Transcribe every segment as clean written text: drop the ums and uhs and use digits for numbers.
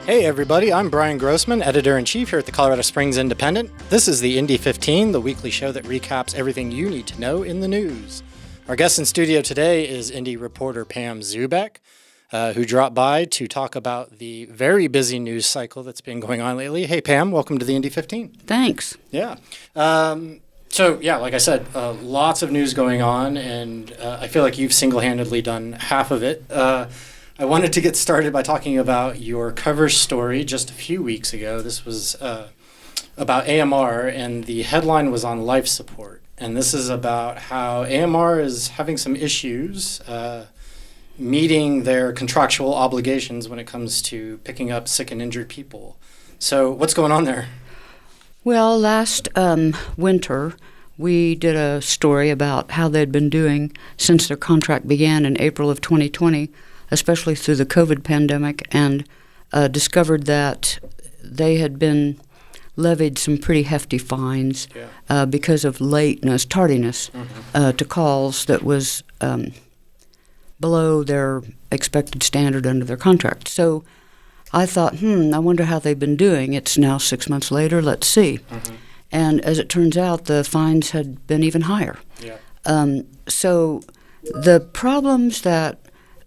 Hey everybody, I'm Bryan Grossman, Editor-in-Chief here at the Colorado Springs Independent. This is the Indy 15, the weekly show that recaps everything you need to know in the news. Our guest in studio today is Indy reporter Pam Zubeck, who dropped by to talk about the very busy news cycle that's been going on lately. Hey Pam, welcome to the Indy 15. Thanks. Yeah. Like I said, lots of news going on, and I feel like you've single-handedly done half of it. I wanted to get started by talking about your cover story just a few weeks ago. This was about AMR, and the headline was on life support. And this is about how AMR is having some issues meeting their contractual obligations when it comes to picking up sick and injured people. So what's going on there? Well, last winter, we did a story about how they'd been doing since their contract began in April of 2020, especially through the COVID pandemic, and discovered that they had been levied some pretty hefty fines because of tardiness to calls that was below their expected standard under their contract. So I thought, I wonder how they've been doing. It's now 6 months later, let's see. And as it turns out, the fines had been even higher. So the problems that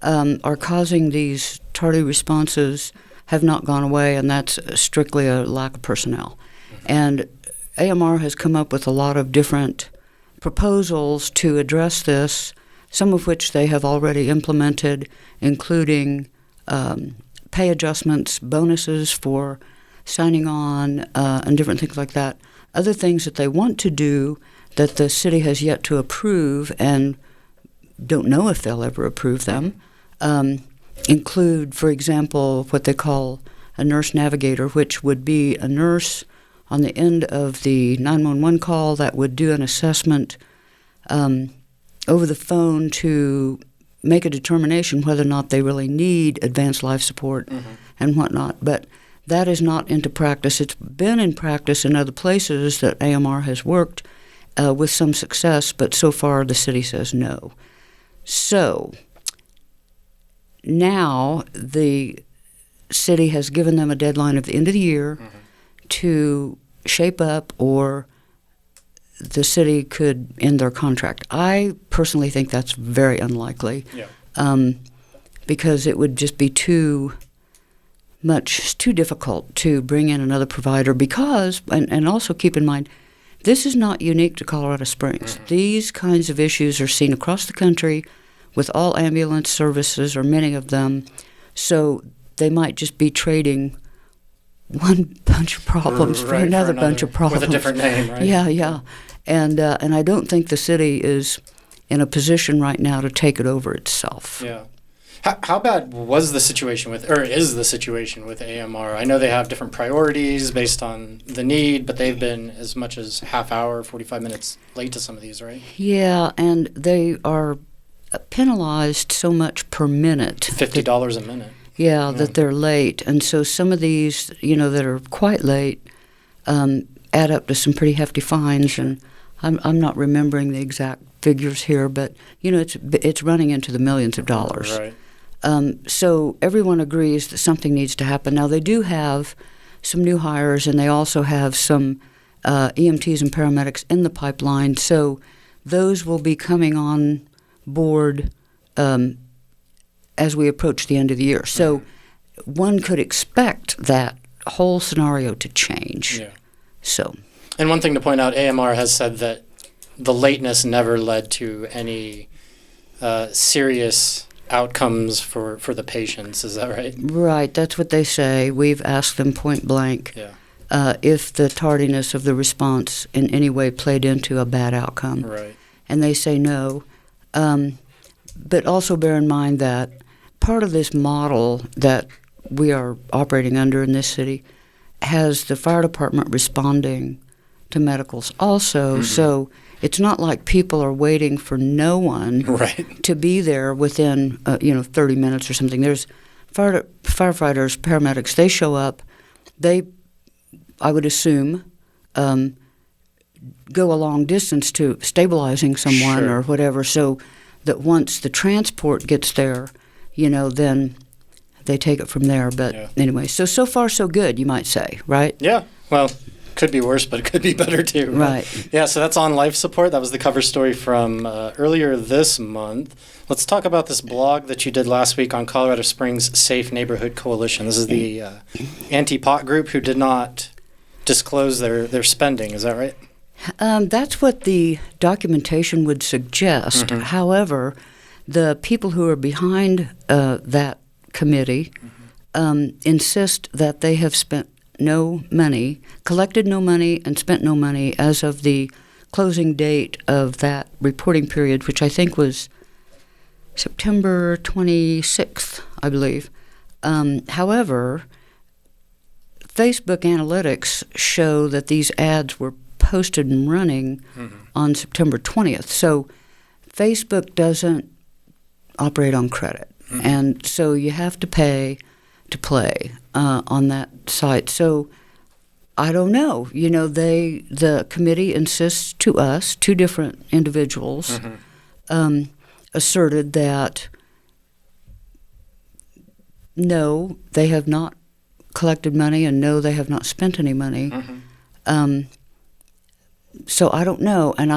are causing these tardy responses have not gone away, and that's strictly a lack of personnel. And AMR has come up with a lot of different proposals to address this, some of which they have already implemented, including pay adjustments, bonuses for signing on, and different things like that. Other things that they want to do that the city has yet to approve and don't know if they'll ever approve them, include, for example, what they call a nurse navigator, which would be a nurse on the end of the 911 call that would do an assessment over the phone to make a determination whether or not they really need advanced life support and whatnot. But that is not into practice. It's been in practice in other places that AMR has worked with some success, but so far the city says no. So now the city has given them a deadline of the end of the year to shape up, or the city could end their contract. I personally think that's very unlikely because it would just be too difficult to bring in another provider because, and also keep in mind, this is not unique to Colorado Springs. These kinds of issues are seen across the country with all ambulance services, or many of them, so they might just be trading one bunch of problems for another bunch of problems. With a different name, right? Yeah. And I don't think the city is in a position right now to take it over itself. Yeah. How bad is the situation with AMR? I know they have different priorities based on the need, but they've been as much as half hour, 45 minutes late to some of these, right? Yeah, and they are penalized so much per minute. $50 a minute. Yeah, that they're late. And so some of these, that are quite late add up to some pretty hefty fines. Sure. And I'm not remembering the exact figures here, but, it's running into the millions of dollars. Right. So everyone agrees that something needs to happen. Now, they do have some new hires, and they also have some EMTs and paramedics in the pipeline. So those will be coming on board as we approach the end of the year. So one could expect that whole scenario to change. Yeah. So. And one thing to point out, AMR has said that the lateness never led to any serious outcomes for the patients. Is that right? Right. That's what they say. We've asked them point blank if the tardiness of the response in any way played into a bad outcome. Right. And they say no. But also bear in mind that part of this model that we are operating under in this city has the fire department responding to medicals also. So it's not like people are waiting for no one to be there within 30 minutes or something. There's firefighters, paramedics, they show up. They, I would assume, go a long distance to stabilizing someone or whatever, so that once the transport gets there, then they take it from there. But anyway, so far so good, you might say, right? Yeah. Well, could be worse, but it could be better too. Right. Yeah. So that's on life support. That was the cover story from earlier this month. Let's talk about this blog that you did last week on Colorado Springs Safe Neighborhood Coalition. This is the anti-pot group who did not disclose their spending. Is that right? That's what the documentation would suggest. Mm-hmm. However, the people who are behind that committee insist that they have spent no money, collected no money, and spent no money as of the closing date of that reporting period, which I think was September 26th, I believe. However, Facebook analytics show that these ads were posted and running on September 20th. So Facebook doesn't operate on credit. And so you have to pay to play on that site. So I don't know. You know, the committee insists to us, two different individuals, asserted that no, they have not collected money, and no, they have not spent any money. So I don't know. And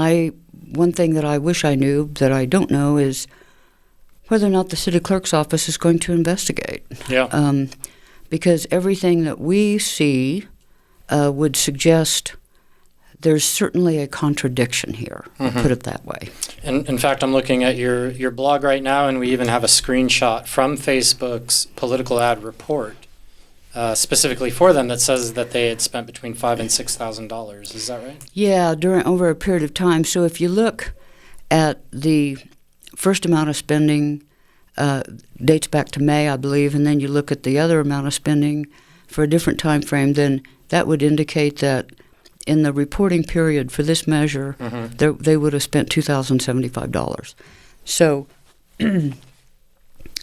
one thing that I wish I knew that I don't know is whether or not the city clerk's office is going to investigate. Yeah. Because everything that we see would suggest there's certainly a contradiction here, I'll put it that way. And in fact, I'm looking at your blog right now, and we even have a screenshot from Facebook's political ad report specifically for them that says that they had spent between $5,000 and $6,000. Is that right? Yeah, over a period of time. So if you look at the first amount of spending, dates back to May, I believe, and then you look at the other amount of spending for a different time frame, then that would indicate that in the reporting period for this measure, they would have spent $2,075. So I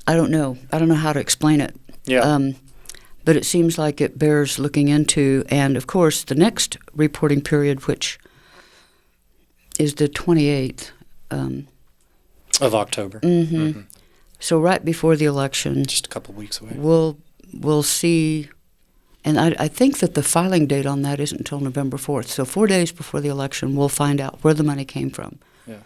don't know. I don't know how to explain it. Yeah. But it seems like it bears looking into. And, of course, the next reporting period, which is the 28th. Of October. So right before the election. Just a couple weeks away. We'll see. And I think that the filing date on that isn't until November 4th. So 4 days before the election, we'll find out where the money came from. Yeah.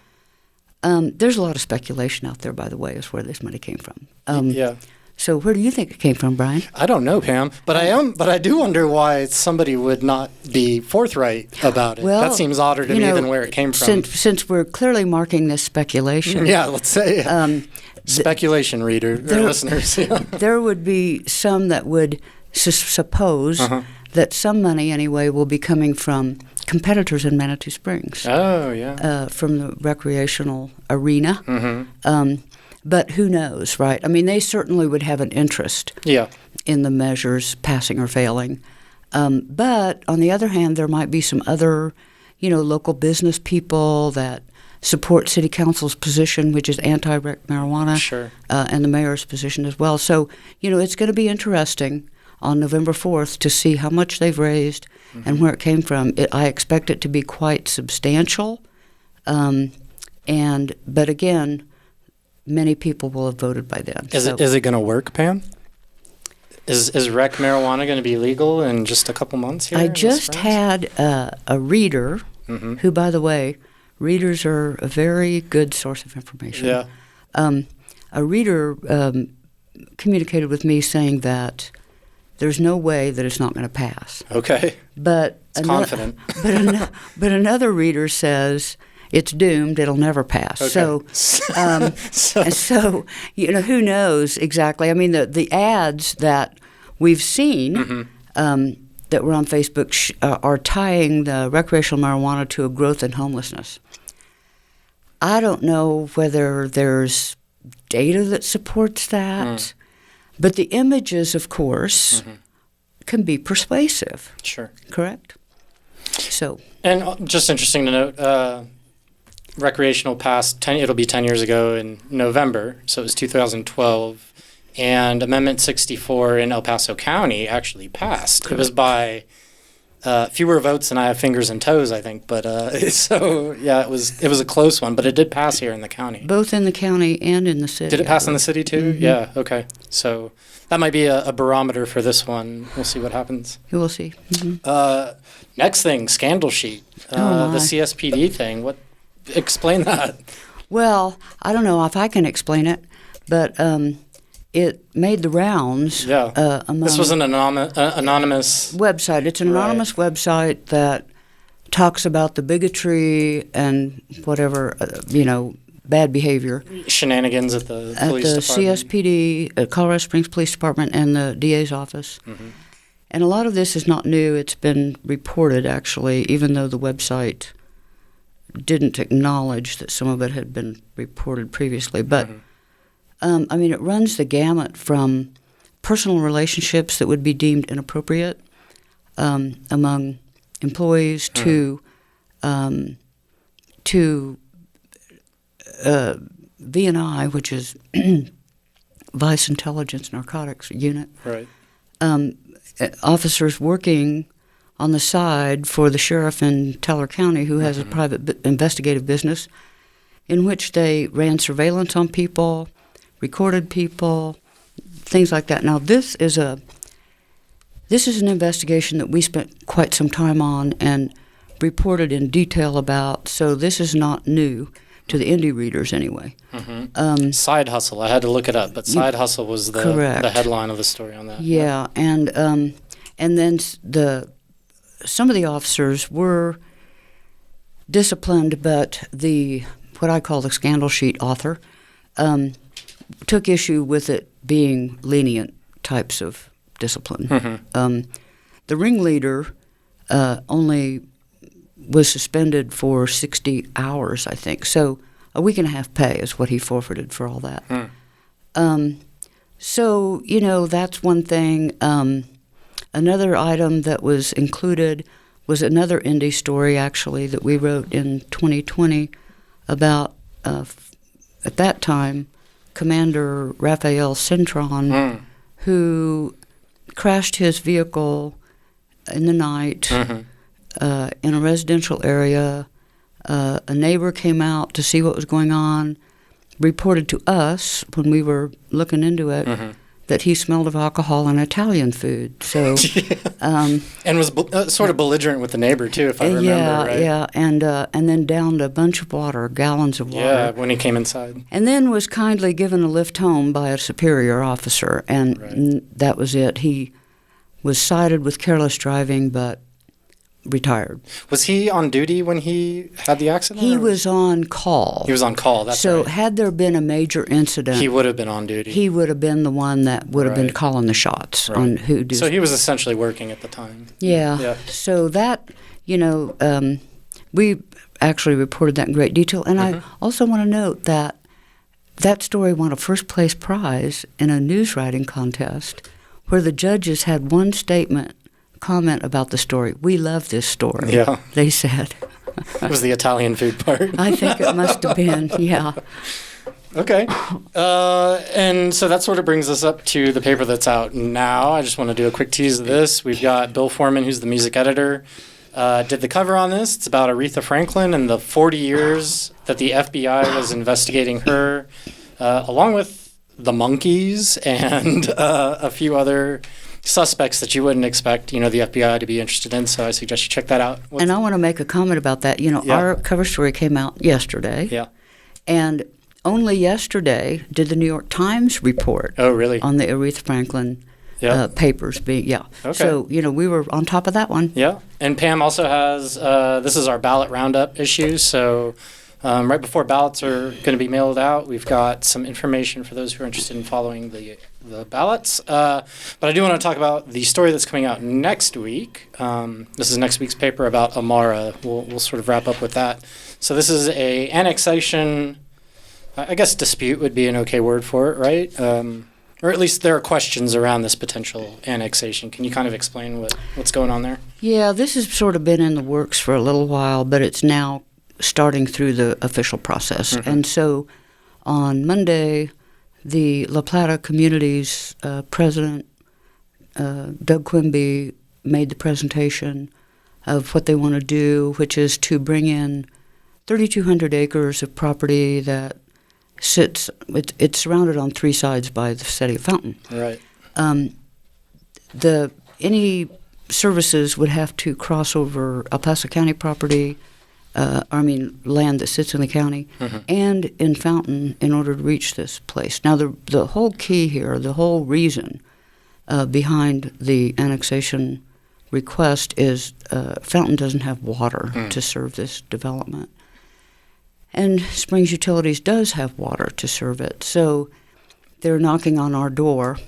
There's a lot of speculation out there, by the way, as where this money came from. Yeah. So where do you think it came from, Bryan? I don't know, Pam, but I do wonder why somebody would not be forthright about it. Well, that seems odder to me than where it came from. Since we're clearly marking this speculation. Yeah, let's say speculation, listeners. There would be some that would suppose that some money, anyway, will be coming from competitors in Manitou Springs. Oh, yeah. From the recreational arena. But who knows, right? I mean, they certainly would have an interest in the measures passing or failing. But on the other hand, there might be some other, local business people that support city council's position, which is anti-rec marijuana, sure. And the mayor's position as well. So, it's going to be interesting on November 4th to see how much they've raised and where it came from. I expect it to be quite substantial. But again, many people will have voted by then. Is it going to work, Pam? Is rec marijuana going to be legal in just a couple months here? I just had a reader who, by the way, readers are a very good source of information. Yeah. A reader communicated with me saying that there's no way that it's not going to pass. Okay. But confident. But another reader says it's doomed. It'll never pass. Okay. So who knows exactly? I mean, the ads that we've seen that were on Facebook are tying the recreational marijuana to a growth in homelessness. I don't know whether there's data that supports that, but the images, of course, can be persuasive. Sure. Correct? So. And just interesting to note, recreational passed, it'll be 10 years ago in November, so it was 2012, and Amendment 64 in El Paso County actually passed. Correct. It was by fewer votes than I have fingers and toes, I think. But so yeah, it was a close one, but it did pass here in the county. Both in the county and in the city. Did it pass in the city too? Mm-hmm. Yeah. Okay. So that might be a barometer for this one. We'll see what happens. You will see. Mm-hmm. Next thing, scandal sheet. The CSPD thing. Explain that. Well, I don't know if I can explain it, but it made the rounds. Yeah. This was an anonymous website. It's an anonymous website that talks about the bigotry and whatever, bad behavior. Shenanigans at the police department. CSPD, Colorado Springs Police Department, and the DA's office. Mm-hmm. And a lot of this is not new. It's been reported, actually, even though the website didn't acknowledge that some of it had been reported previously. But, it runs the gamut from personal relationships that would be deemed inappropriate among employees to V&I, which is Vice Intelligence Narcotics Unit. Right. Officers working on the side for the sheriff in Teller County, who has a private investigative business, in which they ran surveillance on people, recorded people, things like that. Now, this is an investigation that we spent quite some time on and reported in detail about, so this is not new to the Indy readers anyway. Mm-hmm. Side Hustle, I had to look it up, but Side Hustle was the headline of the story on that. Yeah, and then some of the officers were disciplined, but what I call the scandal sheet author took issue with it being lenient types of discipline. Mm-hmm. The ringleader only was suspended for 60 hours, I think. So a week and a half pay is what he forfeited for all that. So, that's one thing. Another item that was included was another Indy story, actually, that we wrote in 2020 about, at that time, Commander Raphael Cintron, who crashed his vehicle in the night in a residential area. A neighbor came out to see what was going on, reported to us when we were looking into it that he smelled of alcohol and Italian food. So, and was sort of belligerent with the neighbor too, if I remember right. Yeah, and then downed a bunch of water, gallons of water. Yeah, when he came inside. And then was kindly given a lift home by a superior officer, and that was it. He was cited with careless driving, but retired. Was he on duty when he had the accident? He was on call. He was on call, that's so right. Had there been a major incident, he would have been on duty. He would have been the one that would have been calling the shots on who do. So he was essentially working at the time. Yeah. So that, we actually reported that in great detail. And I also want to note that story won a first-place prize in a news writing contest where the judges had one comment about the story. We love this story, they said. It was the Italian food part. I think it must have been, yeah. Okay. And so that sort of brings us up to the paper that's out now. I just want to do a quick tease of this. We've got Bill Foreman, who's the music editor, did the cover on this. It's about Aretha Franklin and the 40 years that the FBI was investigating her, along with the Monkees and a few other suspects that you wouldn't expect, the FBI to be interested in. So I suggest you check that out. And I want to make a comment about that. Our cover story came out yesterday. Yeah. And only yesterday did the New York Times report. Oh, really? On the Aretha Franklin papers being, Okay. So, we were on top of that one. Yeah. And Pam also has, this is our ballot roundup issue. So right before ballots are going to be mailed out, we've got some information for those who are interested in following the ballots. But I do want to talk about the story that's coming out next week. This is next week's paper about Amara. We'll sort of wrap up with that. So this is a annexation, I guess dispute would be an okay word for it, right? Or at least there are questions around this potential annexation. Can you kind of explain what's going on there? Yeah, this has sort of been in the works for a little while, but it's now starting through the official process. And so on Monday, the La Plata Community's president, Doug Quimby, made the presentation of what they want to do, which is to bring in 3,200 acres of property that sits, it's surrounded on three sides by the city of Fountain. Right. Any services would have to cross over El Paso County property, land that sits in the county, and in Fountain in order to reach this place. Now, the whole key here, the whole reason behind the annexation request is Fountain doesn't have water to serve this development. And Springs Utilities does have water to serve it. So they're knocking on our door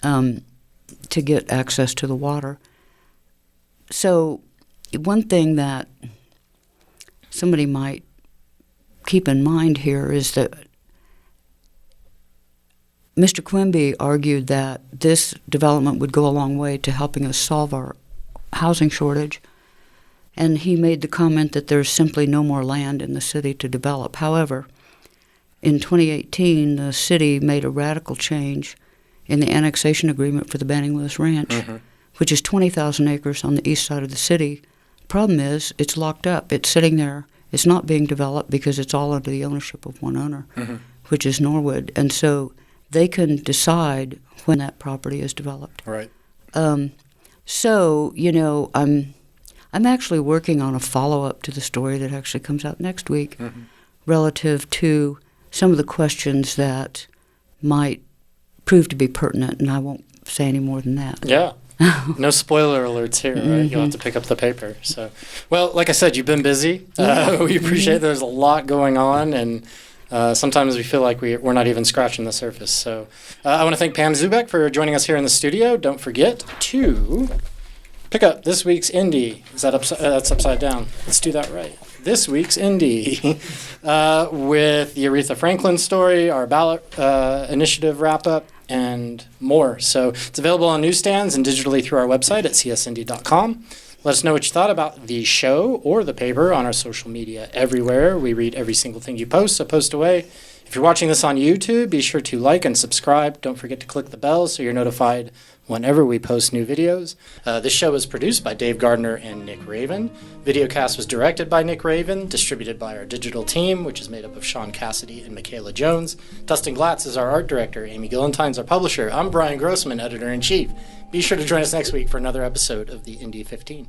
to get access to the water. So one thing that somebody might keep in mind here is that Mr. Quimby argued that this development would go a long way to helping us solve our housing shortage, and he made the comment that there's simply no more land in the city to develop. However, in 2018, the city made a radical change in the annexation agreement for the Banning Lewis Ranch, which is 20,000 acres on the east side of the city. The problem is it's locked up. It's sitting there. It's not being developed because it's all under the ownership of one owner, which is Norwood. And so they can decide when that property is developed. Right. So, I'm actually working on a follow-up to the story that actually comes out next week relative to some of the questions that might prove to be pertinent, and I won't say any more than that. Yeah. No spoiler alerts here, right? You'll have to pick up the paper. So, well, like I said, you've been busy. We appreciate there's a lot going on, and sometimes we feel like we're not even scratching the surface. So I want to thank Pam Zubeck for joining us here in the studio. Don't forget to pick up this week's Indy. Is that that's upside down? Let's do that right. This week's Indy with the Aretha Franklin story, our ballot initiative wrap-up, and more. So it's available on newsstands and digitally through our website at csindy.com. Let us know what you thought about the show or the paper on our social media everywhere. We read every single thing you post, so post away. If you're watching this on YouTube, be sure to like and subscribe. Don't forget to click the bell so you're notified whenever we post new videos. This show was produced by Dave Gardner and Nick Raven. Videocast was directed by Nick Raven, distributed by our digital team, which is made up of Sean Cassidy and Michaela Jones. Dustin Glatz is our art director. Amy Gillantine's our publisher. I'm Bryan Grossman, editor-in-chief. Be sure to join us next week for another episode of the Indy 15.